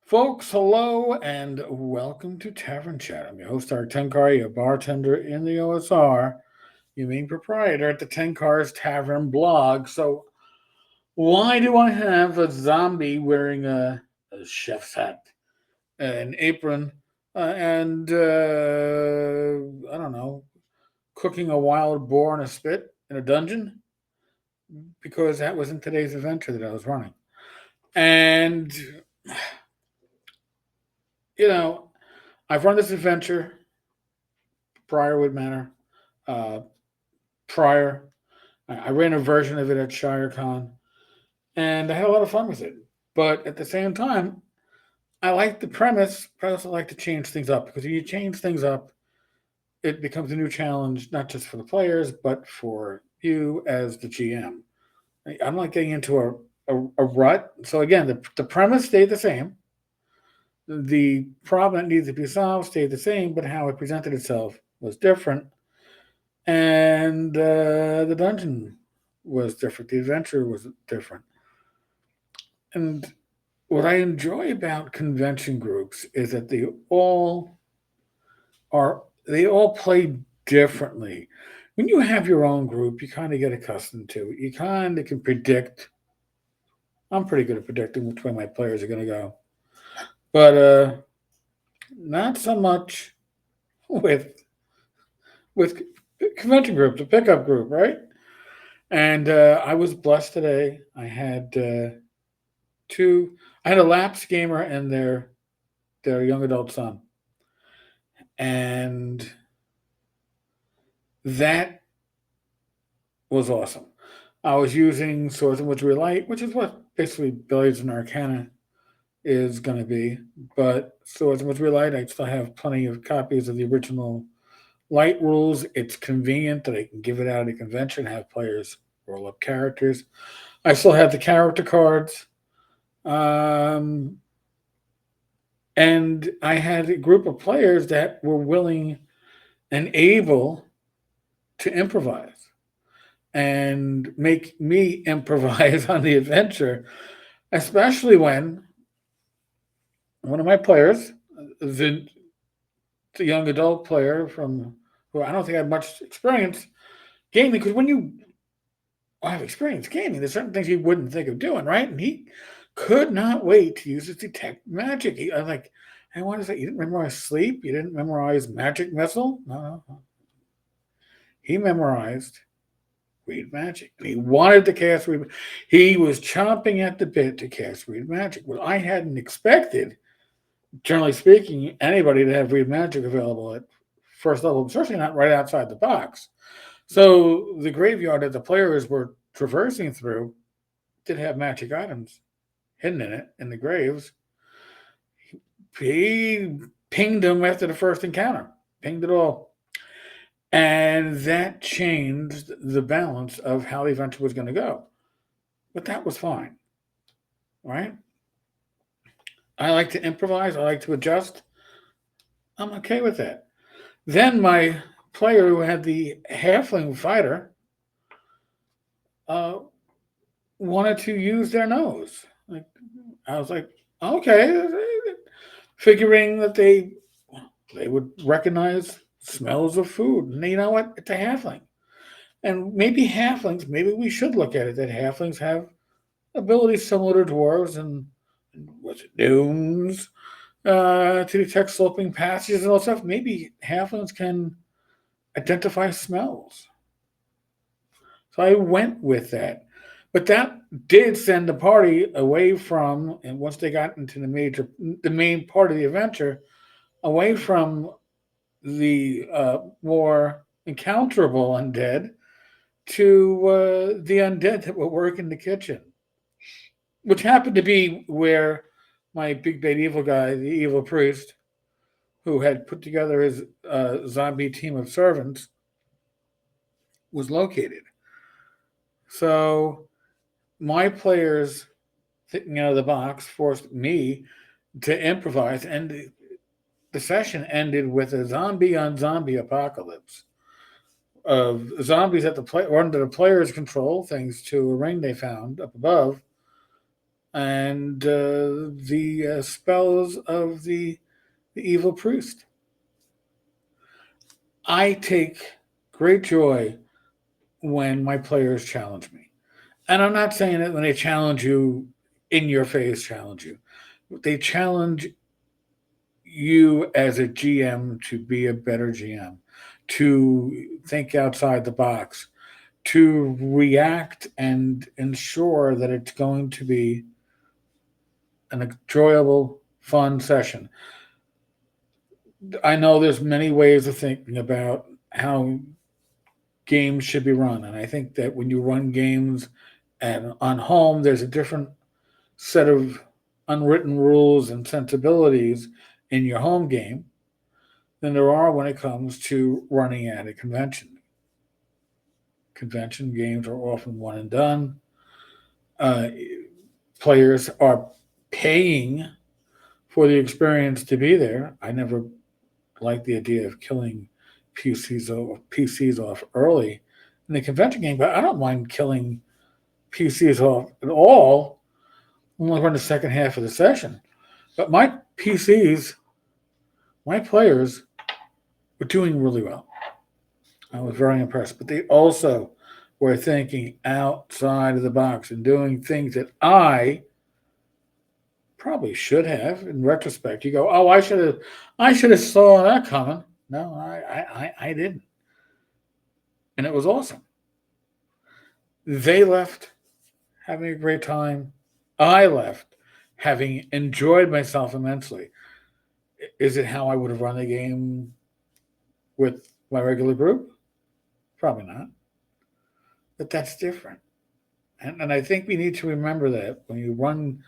Folks, hello and welcome to Tavern Chat. I'm your host, Art Tenkar, your bartender in the OSR, your main proprietor at the Tenkar's Tavern blog. So, why do I have a zombie wearing a chef's hat, an apron, and I don't know, cooking a wild boar in a spit in a dungeon? Because that was in today's adventure that I was running. And, you know, I've run this adventure, Briarwood Manor, uh, prior. I ran a version of it at ShireCon, and I had a lot of fun with it. But at the same time, I like the premise, but I also like to change things up because if you change things up, it becomes a new challenge, not just for the players, but for you as the GM. I'm not getting into a rut. So again, the premise stayed the same. The problem that needs to be solved stayed the same, but how it presented itself was different. And the dungeon was different. The adventure was different. And what I enjoy about convention groups is that are they all play differently. When you have your own group, you kind of get accustomed to it. You kind of can predict. I'm pretty good at predicting which way my players are going to go, but not so much with with convention groups, a pickup group, right? And I was blessed today. I had two. I had a lapsed gamer and their young adult son, and that was awesome. I was using Swords and Witchery Light, which is what basically Blades and Arcana is going to be. But Swords and Witchery Light, I still have plenty of copies of the original Light rules. It's convenient that I can give it out at a convention, have players roll up characters. I still have the character cards. Um, and I had a group of players that were willing and able to improvise and make me improvise on the adventure, especially when one of my players, the, the young adult player from who I don't think had much experience gaming, because when you have experience gaming, there's certain things you wouldn't think of doing, right? And he could not wait to use his detect magic. I was like, I want to say, you didn't memorize sleep, you didn't memorize magic missile. No. He memorized read magic. And he wanted to cast read. He was chomping at the bit to cast read magic. Well, I hadn't expected, generally speaking, anybody to have read magic available at first level, especially not right outside the box. So the graveyard that the players were traversing through did have magic items hidden in it in the graves. He pinged them after the first encounter, pinged it all. And that changed the balance of how the adventure was going to go. But that was fine, right? I like to improvise, I like to adjust. I'm okay with that. Then my player who had the halfling fighter uh, wanted to use their nose. Like I was like, okay, figuring that they would recognize smells of food. And you know what? It's a halfling. And maybe halflings, maybe we should look at it that halflings have abilities similar to dwarves and what's it, gnomes, to detect sloping passages and all stuff. Maybe halflings can identify smells. So I went with that. But that did send the party away from, and once they got into the main part of the adventure, away from the more encounterable undead to the undead that would work in the kitchen, which happened to be where my big bad evil guy, the evil priest, who had put together his zombie team of servants, was located. So my players thinking out of the box forced me to improvise, and the session ended with a zombie on zombie apocalypse of zombies at the play or under the player's control, thanks to a ring they found up above, and the spells of the evil priest. I take great joy when my players challenge me. And I'm not saying that when they challenge you, in your face challenge you. They challenge you as a GM to be a better GM, to think outside the box, to react and ensure that it's going to be an enjoyable, fun session. I know there's many ways of thinking about how games should be run, and I think that when you run games and on home, there's a different set of unwritten rules and sensibilities in your home game than there are when it comes to running at a convention. Convention games are often one and done. Uh, Players are paying for the experience to be there. I never liked the idea of killing PCs off early in the convention game, but I don't mind killing PCs off at all when we're in the second half of the session. But my PCs, my players, were doing really well. I was very impressed. But they also were thinking outside of the box and doing things that I probably should have. In retrospect, you go, "Oh, I should have saw that coming." No, I didn't, and it was awesome. They left having a great time. I left having enjoyed myself immensely. Is it how I would have run the game with my regular group? Probably not. But that's different. And I think we need to remember that when you run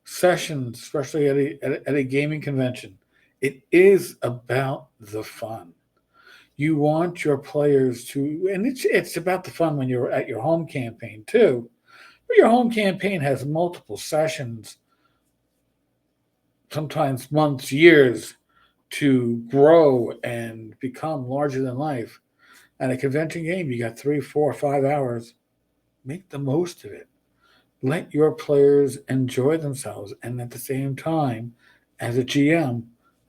sessions, especially at a gaming convention, it is about the fun. You want your players to, and it's about the fun when you're at your home campaign too. But your home campaign has multiple sessions, sometimes months, years, to grow and become larger than life. At a convention game, you got 3, 4, 5 hours. Make the most of it. Let your players enjoy themselves, and at the same time, as a GM,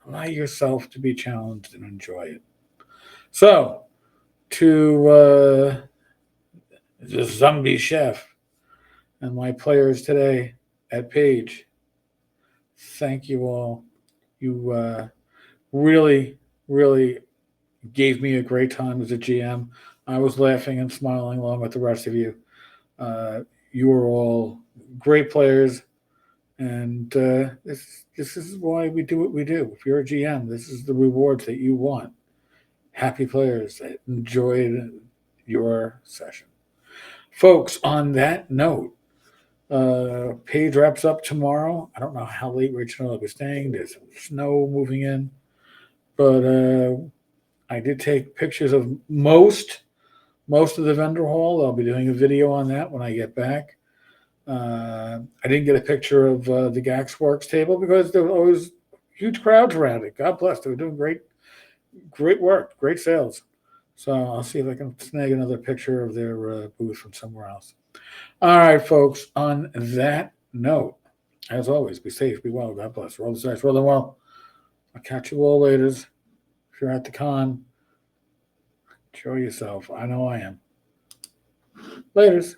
allow yourself to be challenged and enjoy it. So, to the zombie chef and my players today at Page, thank you all. You really, really gave me a great time as a GM. I was laughing and smiling along with the rest of you. Uh, you are all great players, and this is why we do what we do. If you're a GM, this is the rewards that you want. Happy players that enjoyed your session, folks. On that note, Page wraps up tomorrow. I don't know how late Rachel will be staying. There's snow moving in, but I did take pictures of most of the vendor hall. I'll be doing a video on that when I get back. I didn't get a picture of the Gax Works table because there were always huge crowds around it. God bless. They were doing great work, great sales. So I'll see if I can snag another picture of their booth from somewhere else. All right, folks. On that note, as always, be safe, be well. God bless. Roll the dice, roll them well. I'll catch you all later. If you're at the con, enjoy yourself. I know I am. Laters.